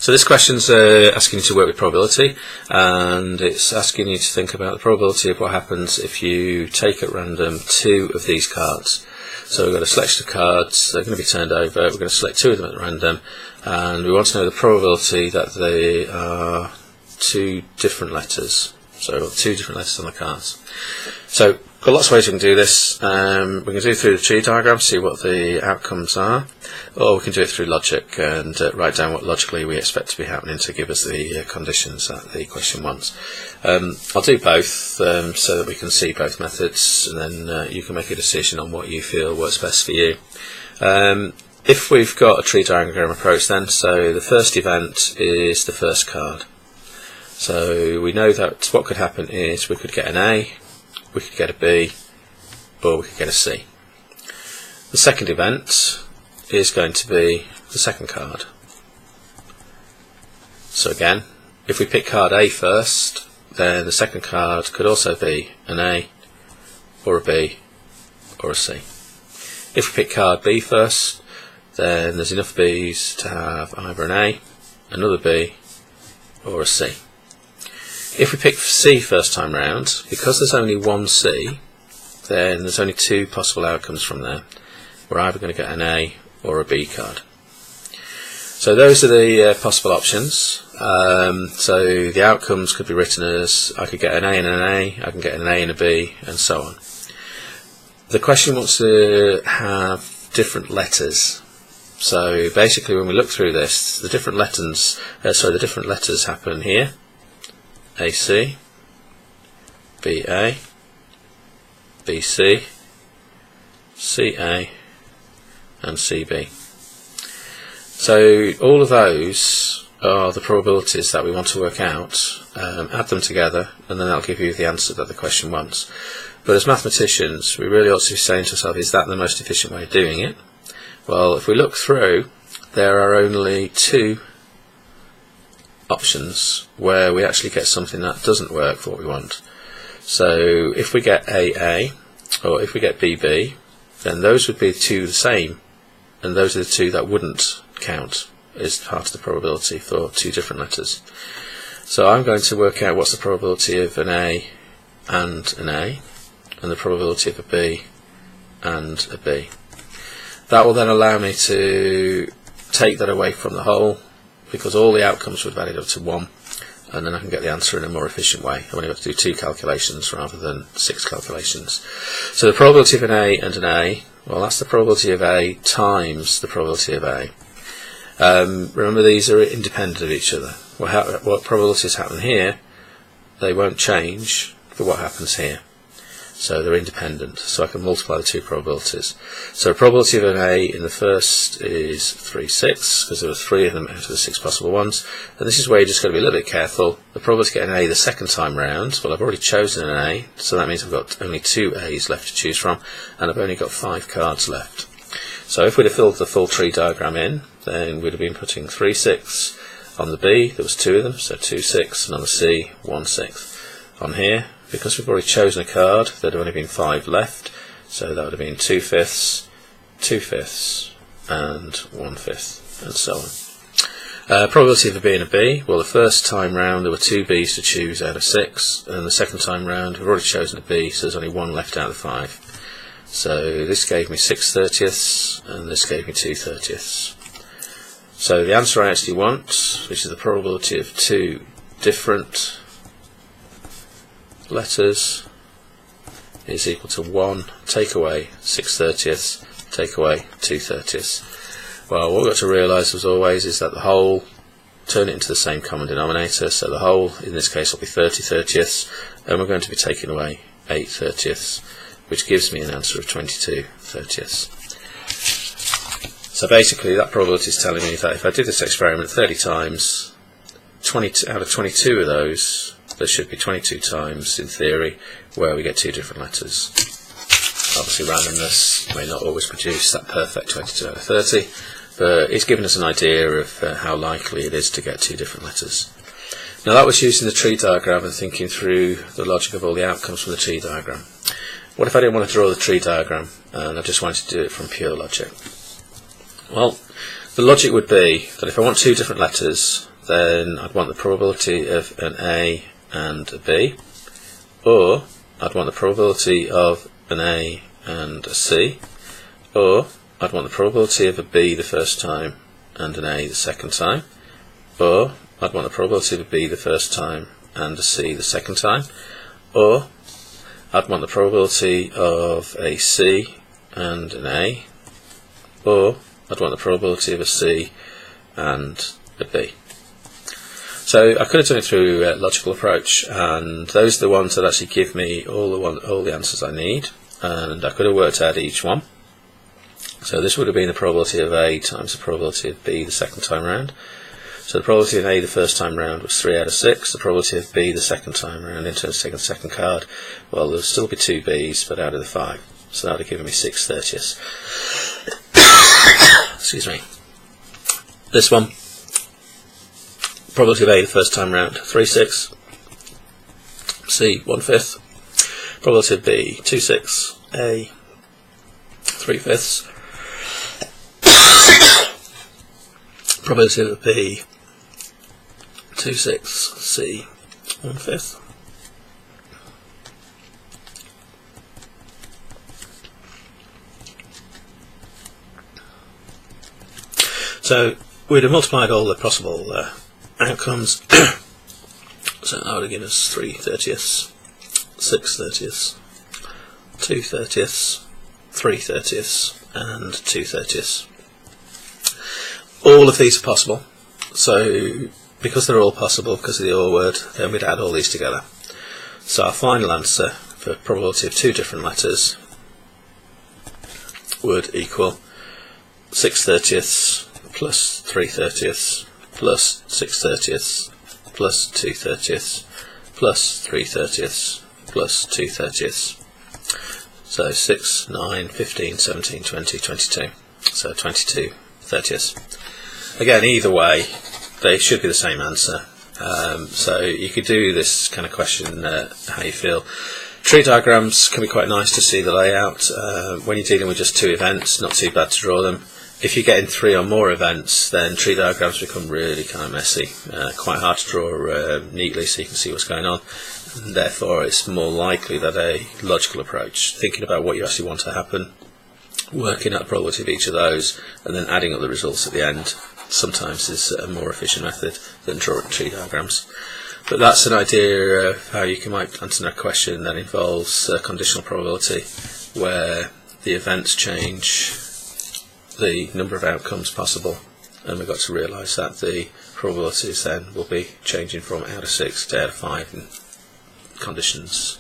So this question's asking you to work with probability, and it's asking you to think about the probability of what happens if you take at random two of these cards. So we've got a selection of cards, they're going to be turned over, we're going to select two of them at random, and we want to know the probability that they are two different letters. So two different letters on the cards. So we've got lots of ways we can do this. We can do it through the tree diagram, see what the outcomes are, or we can do it through logic and write down what logically we expect to be happening to give us the conditions that the question wants. I'll do both so that we can see both methods, and then you can make a decision on what you feel works best for you. If we've got a tree diagram approach then, so the first event is the first card. So we know that what could happen is we could get an A, we could get a B, or we could get a C. The second event is going to be the second card. So again, if we pick card A first, then the second card could also be an A, or a B, or a C. If we pick card B first, then there's enough B's to have either an A, another B, or a C. If we pick C first time round, because there's only one C, then there's only two possible outcomes from there. We're either going to get an A or a B card. So those are the possible options. So the outcomes could be written as I could get an A and an A, I can get an A and a B, and so on. The question wants to have different letters. So basically, when we look through this, the different letters happen here. AC, BA, BC, CA, and CB. So all of those are the probabilities that we want to work out. Add them together, and then that'll give you the answer that the question wants. But as mathematicians, we really ought to be saying to ourselves, is that the most efficient way of doing it? Well, if we look through, there are only two options where we actually get something that doesn't work for what we want. So if we get AA or if we get BB, then those would be the same, and those are the two that wouldn't count as part of the probability for two different letters. So I'm going to work out what's the probability of an A and an A, and the probability of a B and a B. That will then allow me to take that away from the whole, because all the outcomes would value up to 1, and then I can get the answer in a more efficient way. I've only got to do 2 calculations rather than 6 calculations. So the probability of an A and an A, well, that's the probability of A times the probability of A. Remember, these are independent of each other. What probabilities happen here, they won't change for what happens here. So they're independent, so I can multiply the two probabilities. So the probability of an A in the first is 3, 6, because there were 3 of them out of the 6 possible ones. And this is where you just got to be a little bit careful. The probability of getting an A the second time round, well, I've already chosen an A, so that means I've got only 2 A's left to choose from, and I've only got 5 cards left. So if we'd have filled the full tree diagram in, then we'd have been putting 3, 6 on the B, there was 2 of them, so 2, 6, and on the C, 1, 6. On here, because we've already chosen a card, there'd have only been 5 left, so that would have been 2 fifths, 2 fifths, and 1 fifth, and so on. Probability of a B and a B, well, the first time round there were 2 B's to choose out of 6, and the second time round we've already chosen a B, so there's only 1 left out of 5. So this gave me 6 thirtieths, and this gave me 2 thirtieths. So the answer I actually want, which is the probability of 2 different letters, is equal to 1 take away 6 thirtieths take away 2 thirtieths. Well, what we've got to realise as always is that the whole, turn it into the same common denominator, so the whole in this case will be 30 thirtieths, and we're going to be taking away 8 thirtieths, which gives me an answer of 22 thirtieths. So basically that probability is telling me that if I did this experiment 30 times, out of 22 of those, there should be 22 times, in theory, where we get 2 different letters. Obviously randomness may not always produce that perfect 22 out of 30, but it's given us an idea of how likely it is to get 2 different letters. Now that was using the tree diagram and thinking through the logic of all the outcomes from the tree diagram. What if I didn't want to draw the tree diagram and I just wanted to do it from pure logic? Well, the logic would be that if I want 2 different letters, then I'd want the probability of an A and a B, or I'd want the probability of an A and a C, or I'd want the probability of a B the first time and an A the second time, or I'd want the probability of a B the first time and a C the second time, or I'd want the probability of a C and an A, or I'd want the probability of a C and a B. So I could have done it through a logical approach, and those are the ones that actually give me all the answers I need, and I could have worked out each one. So this would have been the probability of A times the probability of B the second time round. So the probability of A the first time round was 3 out of 6. The probability of B the second time round, in terms of taking the second card, well, there'll still be 2 B's, but out of the 5. So that would have given me 6/30. Excuse me. This one, probability of A the first time round, 3/6. C, 1/5. Probability of B, 2/6. A, 3/5. Probability of B, 2/6. C, 1/5. So we'd have multiplied all the possible outcomes. So that would have given us 3/30, 6/30, 2/30, 3/30, and 2/30. All of these are possible. So because they're all possible, because of the OR word, then we'd add all these together. So our final answer for probability of 2 different letters would equal 6/30 plus 3/30 plus 6/30 plus 2/30 plus 3/30 plus 2/30. So 6, 9, 15, 17, 20, 22. So 22/30. Again, either way, they should be the same answer. So you could do this kind of question, how you feel. Tree diagrams can be quite nice to see the layout. When you're dealing with just 2 events, not too bad to draw them. If you're getting 3 or more events, then tree diagrams become really kind of messy, quite hard to draw neatly so you can see what's going on. And therefore, it's more likely that a logical approach, thinking about what you actually want to happen, working out the probability of each of those, and then adding up the results at the end, sometimes is a more efficient method than drawing tree diagrams. But that's an idea of how you might answer a question that involves conditional probability, where the events change the number of outcomes possible, and we've got to realise that the probabilities then will be changing from out of 6 to out of 5 in conditions